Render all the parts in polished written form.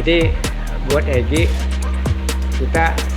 Jadi buat Egi,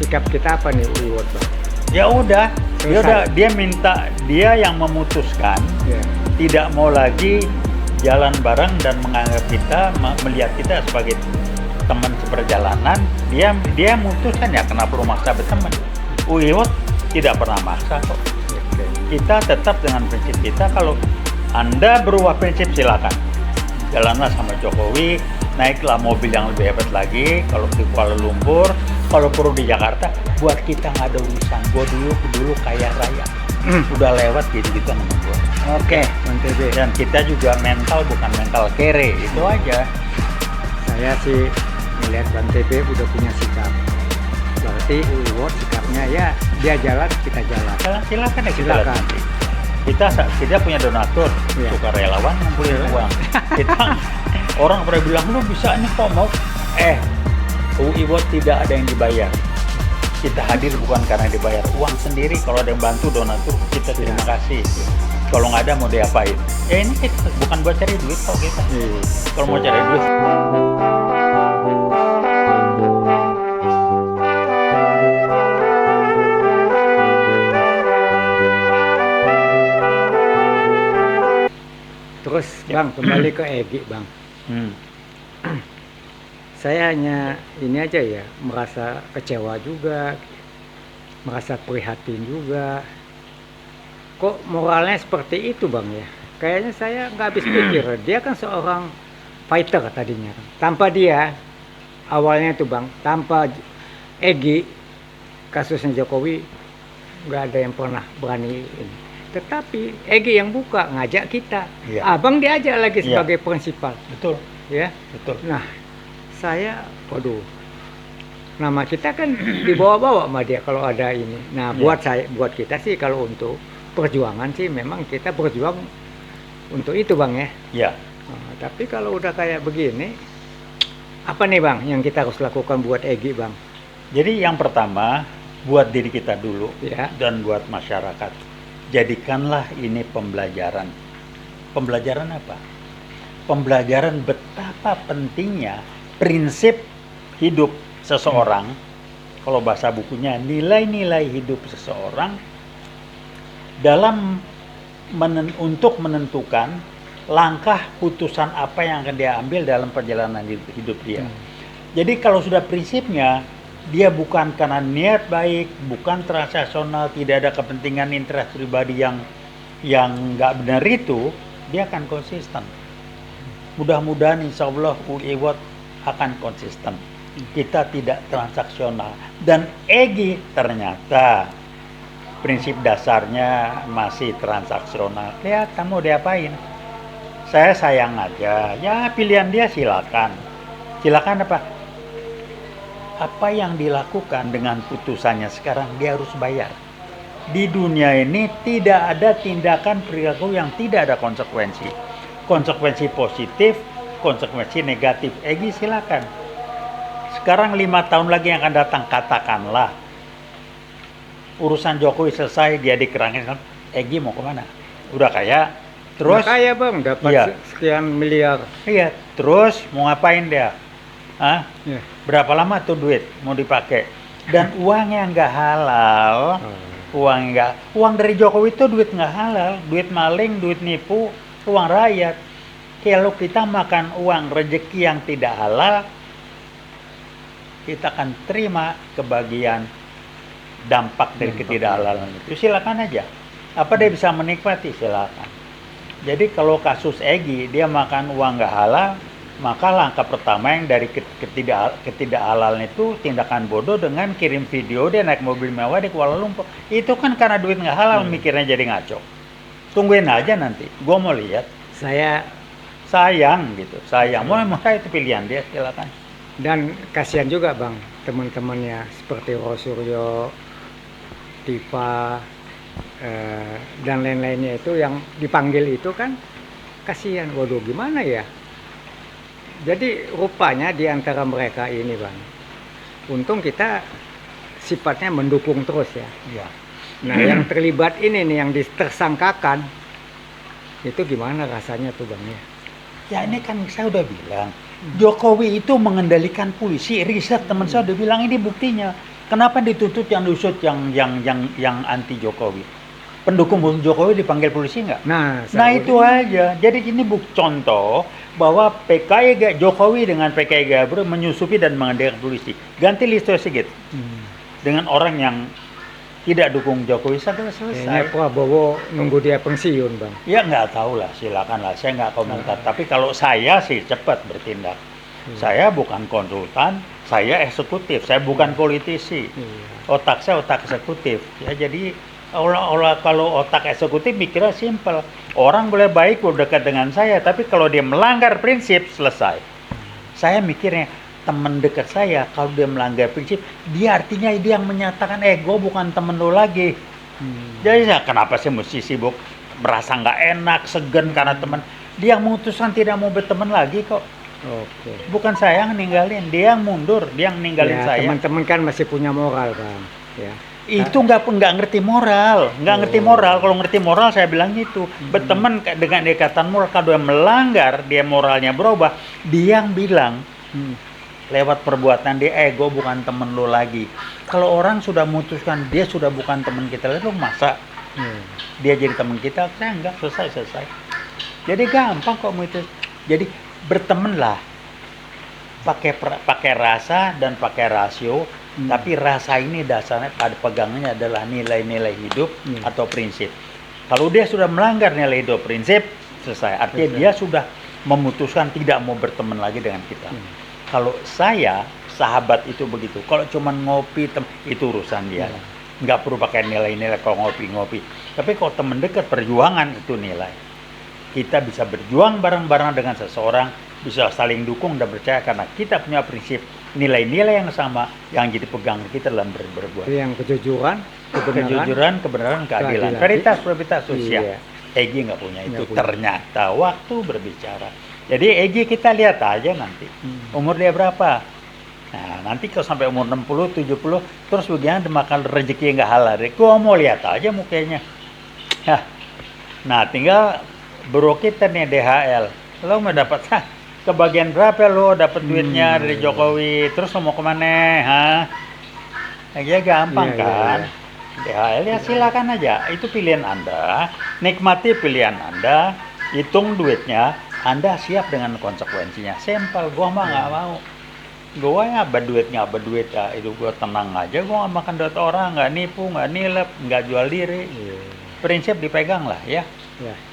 sikap kita apa nih Uwot, Bang? Ya udah, Selesai. dia minta, dia yang memutuskan Ya. tidak mau lagi jalan bareng dan menganggap kita, melihat kita sebagai teman seperjalanan. Dia memutuskan, ya kenapa lu maksa berteman. Uiwot tidak pernah maksa kok. Oke. Kita tetap dengan prinsip kita. Kalau Anda berubah prinsip, silakan. Jalanlah sama Jokowi, naiklah mobil yang lebih hebat lagi. Kalau di Kuala Lumpur, kalau perlu di Jakarta, buat kita nggak ada urusan. Gue dulu kaya raya, udah lewat gitu-gitu sama gue. Oke, Bang TB. Dan kita juga mental, bukan mental kere, itu aja. Saya sih melihat Bang TB udah punya sikap. Berarti Uwot sikapnya ya dia jalan, kita jalan. Silakan ya, kita Silakan. nanti. Kita punya donatur, Iya. sukarelawan ngumpulin uang. Kita orang pernah bilang, lu bisa nih kok mau. Uiwot tidak ada yang dibayar. Kita hadir bukan karena dibayar, uang sendiri. Kalau ada yang bantu donatur, kita terima kasih. Kalau nggak ada mau diapain? Ya ini kita bukan buat cari duit kok kita. Kalau mau cari duit, Terus Bang, kembali ke Egi, Bang. hmm. Saya hanya ini aja ya, merasa kecewa juga, merasa prihatin juga. Kok moralnya seperti itu, Bang ya? Kayaknya saya nggak habis pikir. Dia kan seorang fighter tadinya. Tanpa dia, awalnya itu Bang, tanpa Egi, kasusnya Jokowi, nggak ada yang pernah berani ini. Tetapi Egi yang buka, ngajak kita. Iya. Abang diajak lagi Iya. sebagai prinsipal. Betul, Ya. betul. Nah, saya, waduh, nama kita kan dibawa-bawa sama dia kalau ada ini. Nah, Iya. buat kita sih kalau untuk perjuangan sih memang kita berjuang untuk itu Bang ya. Ya. Nah, tapi kalau udah kayak begini, apa nih Bang yang kita harus lakukan buat Egi Bang? Jadi yang pertama, buat diri kita dulu Ya. dan buat masyarakat. Jadikanlah ini pembelajaran. Pembelajaran apa? Pembelajaran betapa pentingnya prinsip hidup seseorang. Kalau bahasa bukunya, nilai-nilai hidup seseorang dalam untuk menentukan langkah putusan apa yang akan dia ambil dalam perjalanan hidup dia. Jadi kalau sudah prinsipnya, dia bukan karena niat baik, bukan transaksional, tidak ada kepentingan interest pribadi yang nggak benar itu, dia akan konsisten. Mudah-mudahan insya Allah Uiwot akan konsisten. Kita tidak transaksional. Dan Egi ternyata prinsip dasarnya masih transaksional. Lihat, kamu diapain? Saya sayang aja. Ya pilihan dia silakan. Silakan apa? Apa yang dilakukan dengan putusannya sekarang dia harus bayar. Di dunia ini tidak ada tindakan perilaku yang tidak ada konsekuensi. Konsekuensi positif, konsekuensi negatif. Egi silakan. Sekarang 5 tahun lagi yang akan datang, katakanlah urusan Jokowi selesai, dia dikerangin, Egi mau kemana? Udah kaya, terus? Udah kaya Bang, dapat Iya. sekian miliar. Iya, terus mau ngapain dia? Hah? Ya. Berapa lama tuh duit mau dipakai? Dan uangnya nggak halal. Uang dari Jokowi itu duit nggak halal, duit maling, duit nipu, uang rakyat. Kalau kita makan uang rezeki yang tidak halal, kita akan terima kebagian dampak dari ketidakhalalan itu. Silakan aja. Apa dia bisa menikmati? Silakan. Jadi kalau kasus Egi, dia makan uang nggak halal, maka langkah pertama yang dari ketidakhalalan itu tindakan bodoh dengan kirim video dia naik mobil mewah di Kuala Lumpur. Itu kan karena duit nggak halal, mikirnya jadi ngaco. Tungguin aja nanti, gue mau lihat. Saya Sayang gitu, sayang. Mau itu pilihan dia, silakan. dan kasihan juga Bang, teman-temannya seperti Rosuryo, Tifa, dan lain-lainnya itu yang dipanggil itu kan kasihan. Waduh, gimana ya? Jadi rupanya di antara mereka ini Bang, untung kita sifatnya mendukung terus ya. Ya. Nah yang terlibat ini nih, yang tersangkakan, itu gimana rasanya tuh Bang ya? Ya ini kan saya udah bilang, Jokowi itu mengendalikan polisi. Riset teman saya udah bilang ini buktinya. Kenapa dituntut yang diusut yang anti Jokowi? Pendukung Jokowi dipanggil polisi nggak? Nah, Nah itu aja. Jadi ini contoh bahwa PKI Jokowi dengan PKI Gabro menyusupi dan mengendalikan polisi. Ganti Listio Sigit dengan orang yang tidak dukung Jokowi kayaknya selesai. Prabowo nunggu dia pensiun, Bang. Ya nggak tahu lah, silakan lah. Saya nggak komentar. Tapi kalau saya sih cepat bertindak. Saya bukan konsultan, saya eksekutif. Saya bukan politisi. Otak saya otak eksekutif. Ya jadi kalau otak eksekutif mikirnya simpel. Orang boleh baik berdekat dengan saya, tapi kalau dia melanggar prinsip selesai. Saya mikirnya teman dekat saya kalau dia melanggar prinsip, dia artinya dia yang menyatakan gue bukan temen lo lagi. Jadi ya, kenapa sih mesti sibuk merasa nggak enak, segan karena teman? Dia yang memutuskan tidak mau berteman lagi kok. Oke. Bukan saya yang ninggalin, dia yang mundur, dia yang ninggalin Ya, saya. teman-teman kan masih punya moral, Bang. Ya. Itu nggak ngerti moral, nggak ngerti moral. Kalau ngerti moral saya bilang gitu. Berteman dengan ikatan moral, kalau dia melanggar, dia moralnya berubah, dia yang bilang lewat perbuatan dia, gue bukan temen lo lagi. Kalau orang sudah memutuskan dia sudah bukan teman kita lagi, lo masa dia jadi teman kita? Saya enggak, selesai. Jadi gampang kok itu. Jadi bertemanlah, pakai rasa dan pakai rasio. Tapi rasa ini dasarnya pada pegangannya adalah nilai-nilai hidup atau prinsip. Kalau dia sudah melanggar nilai hidup prinsip, selesai. Artinya dia sudah memutuskan tidak mau berteman lagi dengan kita. Kalau saya, sahabat itu begitu. Kalau cuma ngopi, itu urusan dia. Nggak perlu pakai nilai-nilai kalau ngopi-ngopi. Tapi kalau teman dekat, perjuangan itu nilai. Kita bisa berjuang bareng-bareng dengan seseorang, bisa saling dukung dan percaya karena kita punya prinsip nilai-nilai yang sama yang jadi pegangan kita dalam berbuat. Yang kebenaran, kebenaran, keadilan. Veritas, probabilitas, sosial. Egy nggak punya itu. Ternyata waktu berbicara. Jadi Egy kita lihat aja nanti. Umur dia berapa? Nah, nanti kalau sampai umur 60, 70, terus bagaimana makan rezeki nggak halal. Gua mau lihat aja mukanya. Nah, tinggal bro kita nih DHL. Lo mau dapat kebagian berapa lo dapat duitnya dari Jokowi? Terus lo mau kemana? Ya gampang kan? DHL ya silakan aja. Itu pilihan Anda. Nikmati pilihan Anda. Hitung duitnya. Anda siap dengan konsekuensinya. Simple, gua mah nggak mau. Gua ya berduit ya, itu gua tenang aja. Gua nggak makan duit orang, nggak nipu, nggak nilep, nggak jual diri. Prinsip dipegang lah ya.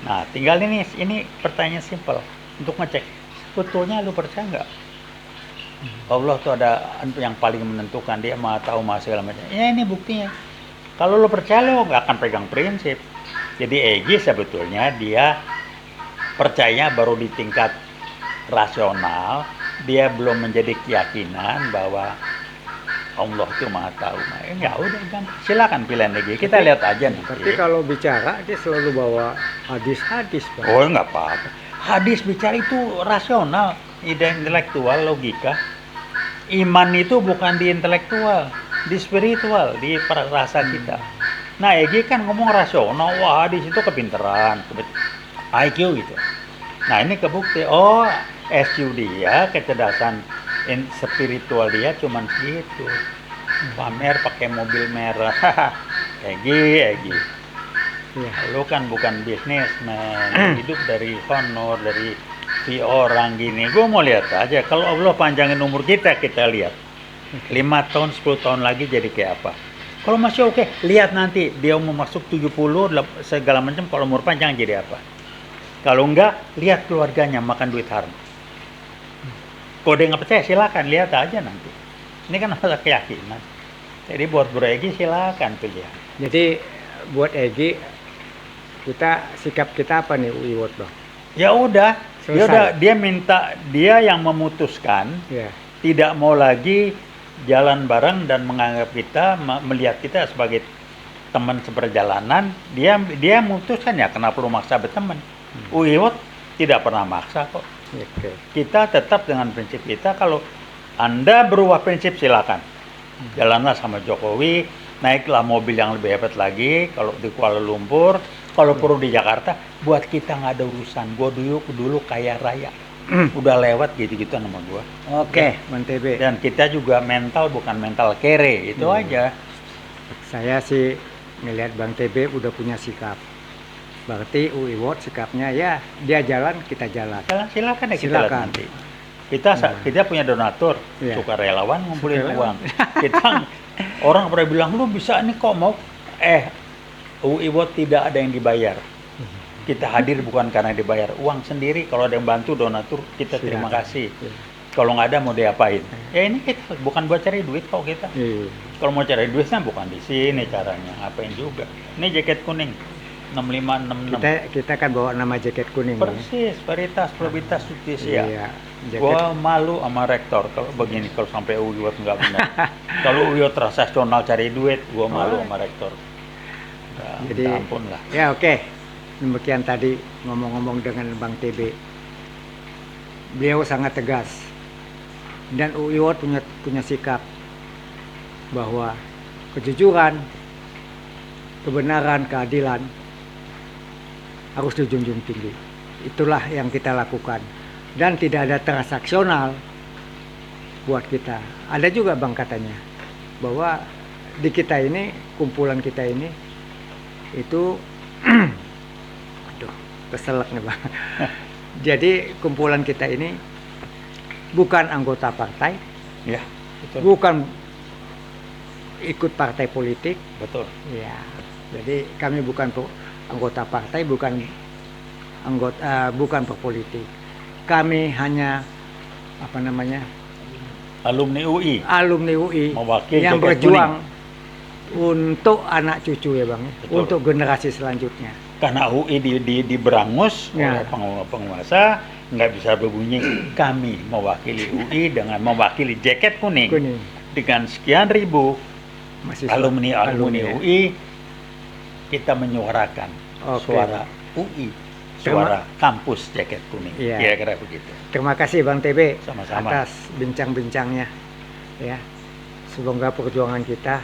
Nah, tinggal ini pertanyaan simple untuk ngecek. Sebetulnya lu percaya nggak? Allah tuh ada yang paling menentukan, dia maha tahu maha segala macam. Ya ini buktinya. Kalau lu percaya lu nggak akan pegang prinsip. Jadi Egy sebetulnya dia percaya baru di tingkat rasional, dia belum menjadi keyakinan bahwa Allah itu maha tahu. Ya udah, silakan pilihan lagi. Kita lihat aja nanti. Tapi kalau bicara dia selalu bawa hadis-hadis, Pak. Oh nggak apa-apa. Hadis bicara itu rasional, ide intelektual, logika. Iman itu bukan di intelektual, di spiritual, di rasa kita. Nah, Egy kan ngomong rasional, wah hadis itu kepintaran, IQ gitu. Nah ini kebukti, SQ dia, kecerdasan spiritual dia cuman segitu. Pamer pakai mobil merah. Egy. Lu kan bukan bisnismen, hidup dari honor, dari si orang gini. Gue mau lihat aja, kalau Allah panjangin umur kita lihat. 5 tahun, 10 tahun lagi jadi kayak apa. Kalau masih oke, lihat nanti dia umur masuk 70, segala macam, kalau umur panjang jadi apa. Kalau enggak, lihat keluarganya makan duit haram. Kalau dia nggak percaya, silakan lihat aja nanti. Ini kan masalah keyakinan. Jadi buat Bro Egy silakan pilihan. Jadi buat Egy, sikap kita apa nih, Iwot, Bang? Ya udah, dia yang memutuskan, tidak mau lagi jalan bareng dan menganggap kita, melihat kita sebagai teman seperjalanan. Dia memutuskan ya, kenapa lu maksa berteman? Iwot tidak pernah maksa kok. Kita tetap dengan prinsip kita. Kalau Anda berubah prinsip silakan. Jalanlah sama Jokowi, naiklah mobil yang lebih hebat lagi. Kalau di Kuala Lumpur, kalau perlu di Jakarta, buat kita nggak ada urusan. Gue dulu kaya raya. udah lewat gitu-gitu sama gua. Oke, Bang TB. Dan kita juga mental bukan mental kere, itu aja. Saya sih ngelihat Bang TB udah punya sikap. Berarti UI World sikapnya ya dia jalan, kita jalan. Silakan ya kita lihat Silakan. nanti. Kita punya donatur, Iya. sukarelawan ngumpulin Sukarelawan. uang. Kita orang pada bilang lu bisa nih kok mau UI World tidak ada yang dibayar. Kita hadir bukan karena dibayar, uang sendiri. Kalau ada yang bantu donatur kita terima Silakan. kasih. Iya. Kalau nggak ada mau diapain? Ya ini kita bukan buat cari duit kok kita. Iya. Kalau mau cari duitnya bukan di sini caranya, ngapain juga. Ini jaket kuning 6566. Kita kan bawa nama jaket kuning. Ya. Persis, Veritas Probitas Justisia. Iya. Jaket Gua malu sama rektor kalau begini, kalau sampai UI World nggak benar. Kalau UI World transaksional cari duit, gua malu sama rektor. Ya, Jadi, minta ampun lah. ya oke. Demikian tadi ngomong-ngomong dengan Bang TB. Beliau sangat tegas. Dan UI World punya sikap bahwa kejujuran, kebenaran, keadilan harus dijunjung tinggi. Itulah yang kita lakukan. Dan tidak ada transaksional buat kita. Ada juga Bang katanya bahwa di kita ini, kumpulan kita ini itu aduh, keselak nih Bang. Jadi kumpulan kita ini bukan anggota partai, Ya, betul. bukan ikut partai politik, Betul. ya. Jadi kami bukan anggota partai, bukan berpolitik. Kami hanya apa namanya Alumni UI alumni UI Mewakili yang jaket berjuang untuk anak cucu ya Bang, Betul. untuk generasi selanjutnya. karena UI diberangus Ya. oleh penguasa, nggak bisa berbunyi. Kami mewakili UI dengan mewakili jaket kuning, Kuning. dengan sekian ribu Mahasiswa. alumni ya. UI, kita menyuarakan Oke. suara UI, suara kampus jaket kuning. Iya. Kira-kira begitu. Terima kasih Bang TB Sama-sama. atas bincang-bincangnya. Ya. Semoga perjuangan kita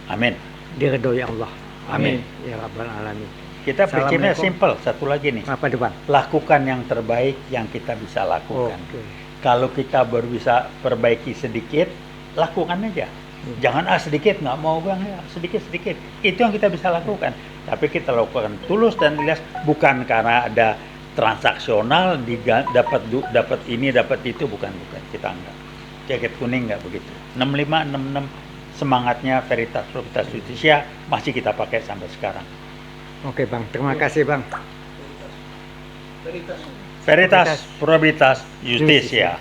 Amin. diridhoi Allah. Amin. Amin. Ya Rabbal Alamin. Kita prinsipnya Assalamualaikum. simple. Satu lagi nih, Apa depan? lakukan yang terbaik yang kita bisa lakukan. Oke. Kalau kita baru bisa perbaiki sedikit, lakukan aja. Jangan sedikit, nggak mau Bang, ya sedikit-sedikit. Itu yang kita bisa lakukan. Tapi kita lakukan tulus dan ikhlas, bukan karena ada transaksional, dapat ini, dapat itu, bukan. Kita enggak. Jaket kuning nggak begitu. 6566 semangatnya Veritas Probitas Justisia masih kita pakai sampai sekarang. Oke Bang, terima kasih Bang. Veritas Probitas Justisia.